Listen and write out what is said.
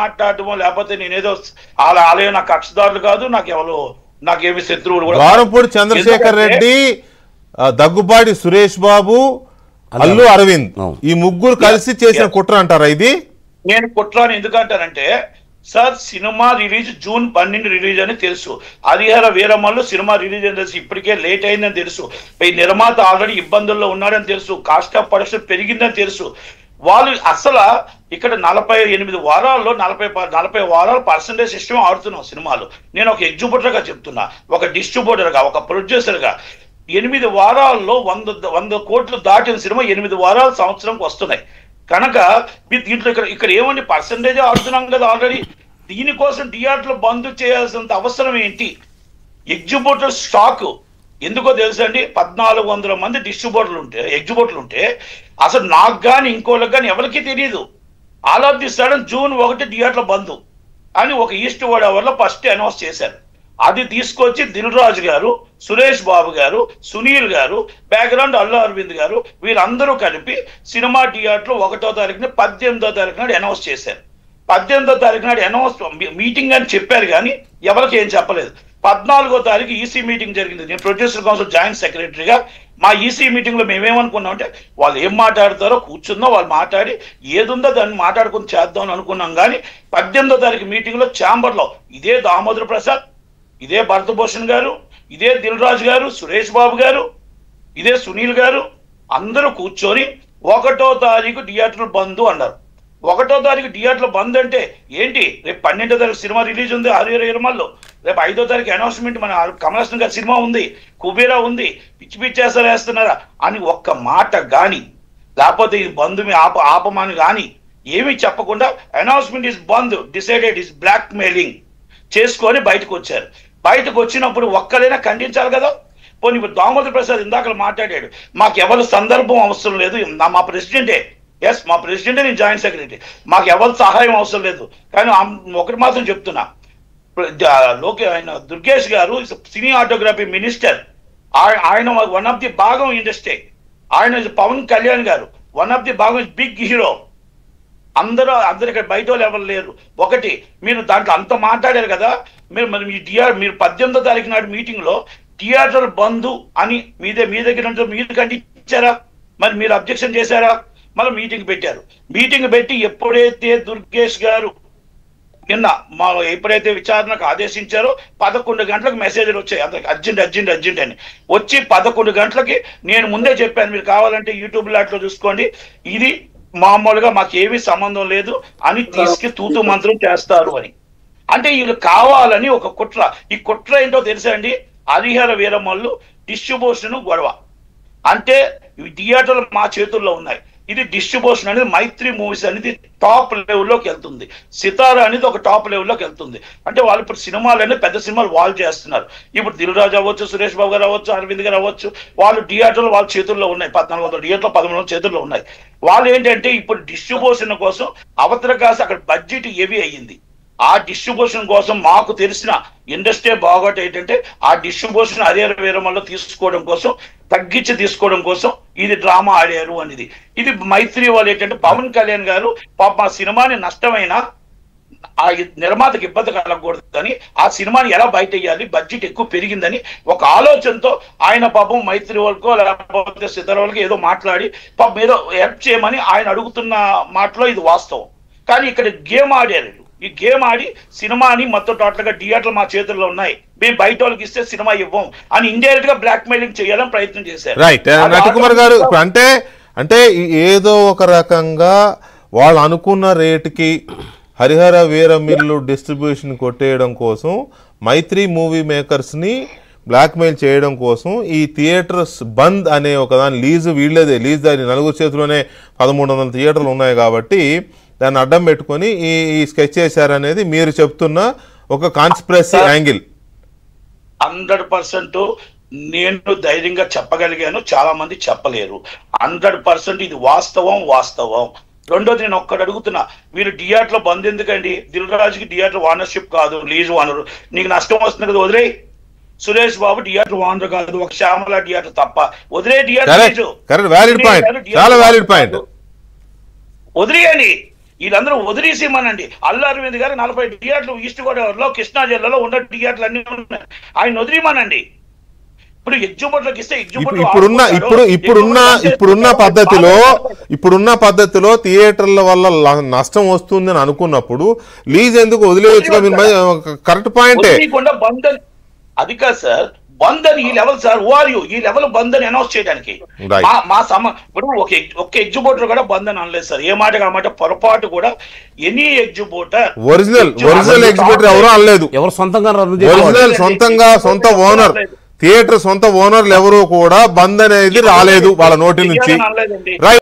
మాట్లాడటమో లేకపోతే నేనేదో ఆలయం నాకు కక్షదారులు కాదు, నాకేమి శత్రువులు కూడా. ద్వారంపూడి చంద్రశేఖర్ రెడ్డి, దగ్గుబాటి సురేష్ బాబు, అల్లు అరవింద్ ఈ ముగ్గురు కలిసి చేసిన కుట్ర అంటారా ఇది? నేను కుట్ర అని ఎందుకంటానంటే sir, cinema release June 12 release అని తెలుసు. హరిహర వీరమల్లు సినిమా రిలీజ్ అని తెలుసు. ఇప్పటికే లేట్ అయిందని తెలుసు. ఈ నిర్మాత ఆల్రెడీ ఇబ్బందుల్లో ఉన్నాడని తెలుసు. కాస్ట్ ఆఫ్ ప్రొడక్షన్ పెరిగిందని తెలుసు. వాళ్ళు అసలు ఇక్కడ 48 వారాల్లో 40 వారాలు పర్సంటేజ్ సిస్టమ్ ఆడుతున్నాం సినిమాలు. నేను ఒక ఎగ్జిబ్యూటర్గా చెప్తున్నా, ఒక డిస్ట్రిబ్యూటర్గా, ఒక ప్రొడ్యూసర్గా 8 వారాల్లో 100 కోట్లు దాటిన సినిమా 8 వారాల సంవత్సరంకి వస్తున్నాయి. కనుక దీంట్లో ఇక్కడ ఏమని పర్సంటేజ్ ఆడుతున్నాం కదా ఆల్రెడీ. దీనికోసం థియేటర్లు బంద్ చేయాల్సినంత అవసరం ఏంటి? ఎగ్జిబ్యూటర్ స్టాక్ ఎందుకో తెలుసండి, 1400 మంది ఎగ్జిబ్యూటర్లు ఉంటే అసలు నాకు కానీ ఇంకోళ్ళకి కానీ ఎవరికి తెలియదు. All of the sudden June 1 థియేటర్ల బంద్ అని ఒక ఈస్ట్ గోదావరిలో ఫస్ట్ అనౌన్స్ చేశారు. అది తీసుకొచ్చి దిల్ రాజు గారు, సురేష్ బాబు గారు, సునీల్ గారు, బ్యాక్గ్రౌండ్ అల్లు అరవింద్ గారు వీళ్ళందరూ కలిపి సినిమా థియేటర్లు 1వ తారీఖున 18వ తారీఖు నాడు అనౌన్స్ చేశారు. 18వ తారీఖు నాడు అనౌన్స్ మీటింగ్ అని చెప్పారు కానీ ఎవరికి ఏం చెప్పలేదు. 14వ తారీఖు ఈసీ మీటింగ్ జరిగింది. నేను ప్రొడ్యూసర్ కౌన్సిల్ జాయింట్ సెక్రటరీగా మా ఈసీ మీటింగ్ లో మేమేమనుకున్నాం అంటే వాళ్ళు ఏం మాట్లాడతారో కూర్చుందో వాళ్ళు మాట్లాడి ఏదుందో దాన్ని మాట్లాడుకుని చేద్దాం అనుకున్నాం. కానీ 18వ తారీఖు మీటింగ్ లో ఛాంబర్ లో ఇదే దామోదర్ ప్రసాద్, ఇదే భరతభూషణ్ గారు, ఇదే దిల్ రాజు గారు, సురేష్ బాబు గారు, ఇదే సునీల్ గారు అందరూ కూర్చొని 1వ తారీఖు థియేటర్లు బంద్ అన్నారు. 1వ తారీఖు థియేటర్లు బంద్ అంటే ఏంటి? రేపు 12వ తారీఖు సినిమా రిలీజ్ ఉంది హరిహర వీరమల్లు. రేపు 5వ తారీఖు అనౌన్స్మెంట్ మన కమల్ హాసన్ గారి సినిమా ఉంది, కుబేరా ఉంది, పిచ్చేసారు వేస్తున్నారా అని ఒక్క మాట కానీ లేకపోతే ఈ బంద్ మీ ఆపమని కానీ ఏమీ చెప్పకుండా అనౌన్స్మెంట్ ఇస్ బంద్, డిసైడెడ్ ఇస్ బ్లాక్ మెయిలింగ్ చేసుకొని బయటకు వచ్చారు. బయటకు వచ్చినప్పుడు ఒక్కరైనా ఖండించాలి కదా. పోనీ ఇప్పుడు దామోదర్ ప్రసాద్ ఇందాక మాట్లాడాడు, మాకు ఎవరు సందర్భం అవసరం లేదు, మా ప్రెసిడెంటే, ఎస్ మా ప్రెసిడెంటే, నేను జాయింట్ సెక్రటరీ, మాకు ఎవరు సహాయం అవసరం లేదు. కానీ ఒకటి మాత్రం చెప్తున్నా, ఆయన దుర్గేష్ గారు సినీ ఆటోగ్రఫీ మినిస్టర్, ఆయన వన్ ఆఫ్ ది భాగం ఇండస్ట్రీ. ఆయన పవన్ కళ్యాణ్ గారు వన్ ఆఫ్ ది భాగం బిగ్ హీరో. అందరూ ఇక్కడ బయట వాళ్ళు ఎవరు లేరు. ఒకటి మీరు దాంట్లో అంత మాట్లాడారు కదా, మీరు 18వ తారీఖు నాడు మీటింగ్ లో థియేటర్ బంధు అని మీ దగ్గర మీరు ఖండించారా? మరి మీరు అబ్జెక్షన్ చేశారా? మళ్ళీ మీటింగ్ పెట్టారు. మీటింగ్ పెట్టి ఎప్పుడైతే దుర్గేష్ గారు నిన్న ఎప్పుడైతే విచారణకు ఆదేశించారో 11 గంటలకు మెసేజ్లు వచ్చాయి అందరికి, అర్జెంట్ అని. వచ్చి 11 గంటలకి నేను ముందే చెప్పాను, మీరు కావాలంటే యూట్యూబ్ లాట్లో చూసుకోండి, ఇది మామూలుగా మాకేమీ సంబంధం లేదు అని తూతు మంత్రం చేస్తారు అని. అంటే వీళ్ళు కావాలని ఒక కుట్ర. ఈ కుట్ర ఏంటో తెలుసా అండి? హరిహర వీరమల్లు డిస్ట్రిబ్యూషన్ గొడవ. అంటే థియేటర్లు మా చేతుల్లో ఉన్నాయి. ఇది డిస్ట్రిబ్యూషన్ అనేది మైత్రి మూవీస్ అనేది టాప్ లెవెల్లోకి వెళ్తుంది, సితారా అనేది ఒక టాప్ లెవెల్లోకి వెళ్తుంది. అంటే వాళ్ళు ఇప్పుడు సినిమాలు అనేది పెద్ద సినిమాలు వాళ్ళు చేస్తున్నారు. ఇప్పుడు దిల్ రాజు అవ్వచ్చు, సురేష్ బాబు గారు అవ్వచ్చు, అరవింద్ గారు అవ్వచ్చు, వాళ్ళు థియేటర్లు వాళ్ళ చేతుల్లో ఉన్నాయి. 1400 థియేటర్లు 1300 చేతుల్లో ఉన్నాయి. వాళ్ళు ఏంటంటే ఇప్పుడు డిస్ట్రిబ్యూషన్ కోసం అవతల కాసి అక్కడ బడ్జెట్ హెవీ అయ్యింది. ఆ డిస్ట్రిబ్యూషన్ కోసం మాకు తెలిసిన ఇండస్ట్రీ బాగోట ఏంటంటే ఆ డిస్ట్రిబ్యూషన్ హరిహర వీరమల్లు తీసుకోవడం కోసం, తగ్గించి తీసుకోవడం కోసం ఇది డ్రామా ఆడారు అనేది. ఇది మైత్రి వాళ్ళు ఏంటంటే పవన్ కళ్యాణ్ గారు పాప ఆ సినిమాని నష్టమైనా ఆ నిర్మాతకి ఇబ్బంది కలగకూడదని, ఆ సినిమాని ఎలా బయట వేయాలి, బడ్జెట్ ఎక్కువ పెరిగిందని ఒక ఆలోచనతో ఆయన పాపం మైత్రి వాళ్ళకో లేకపోతే సితారా వాళ్ళకి ఏదో మాట్లాడి పాపం ఏదో హెల్ప్ చేయమని ఆయన అడుగుతున్న మాటలో ఇది వాస్తవం. కానీ ఇక్కడ గేమ్ ఆడారు. ఈ గేమ్ ఆడి సినిమాని మొత్తం టోటల్ గా థియేటర్లు మా చేతుల్లో ఉన్నాయి, మేము బయట వాళ్ళకి ఇస్తే సినిమా ఇవ్వం అని ఇండైరెక్ట్ గా బ్లాక్ మెయిలింగ్ చేయాలని ప్రయత్నం చేశారు. రైట్ నటకుమార్ గారు, అంటే ఏదో ఒక రకంగా వాళ్ళు అనుకున్న రేటుకి హరిహర వీరమల్లు డిస్ట్రిబ్యూషన్ కొట్టేయడం కోసం, మైత్రి మూవీ మేకర్స్ని బ్లాక్మెయిల్ చేయడం కోసం ఈ థియేటర్స్ బంద్ అనే ఒక దాని లీజు వీళ్ళదే, లీజ్ దాని నలుగురు చేతిలోనే 1300 థియేటర్లు ఉన్నాయి కాబట్టి దాన్ని అడ్డం పెట్టుకొని ఈ స్కెచ్ చేశారనేది మీరు చెప్తున్న ఒక కాన్స్పిరసీ యాంగిల్. 100% నేను ధైర్యంగా చెప్పగలిగాను, చాలా మంది చెప్పలేరు. 100% ఇది వాస్తవం. రెండోది నేను ఒక్కటి అడుగుతున్నా, మీరు థియేటర్లో బంద్ ఎందుకండి? దిల్ రాజుకి థియేటర్ ఓనర్షిప్ కాదు, లీజ్ ఓనరు. నీకు నష్టం వస్తుంది కదా, వదిలే. సురేష్ బాబు థియేటర్ ఓనర్ కాదు, ఒక శ్యామల థియేటర్ తప్ప, వదిలే థియేటర్ వదిలేయండి. వీళ్ళందరూ వదిలేసేమనండి. అల్లు అరవింద్ గారు 40 థియేటర్లు ఈస్ట్ గోదావరిలో, కృష్ణా జిల్లాలో ఉన్న థియేటర్లు అన్ని ఉన్నాయి, ఆయన వదిలేమనండి. ఇప్పుడు ఎగ్జిబిట్లకు ఇస్తే ఇప్పుడున్న పద్ధతిలో థియేటర్ల వల్ల నష్టం వస్తుందని అనుకున్నప్పుడు లీజ్ ఎందుకు వదిలేయచ్చు? కరెక్ట్ పాయింటే. అది కాదు సార్, బంద్ అని ఈ లెవెల్ సార్, ఈ లెవెల్ బంద్ అని అనౌన్స్ చేయడానికి ఇప్పుడు ఒక ఎగ్జిబిటర్ కూడా బంద్ అని అనలేదు సార్. ఏ మాట కామాట పొరపాటు కూడా ఎనీ ఎగ్జిబిటర్ ఒరిజినల్ ఎగ్జిబిటర్ ఎవరు అనలేదు. ఎవరు సొంతంగా సొంత ఓనర్ థియేటర్ సొంత ఓనర్లు ఎవరు కూడా బంద్ అనేది రాలేదు వాళ్ళ నోటి నుంచి.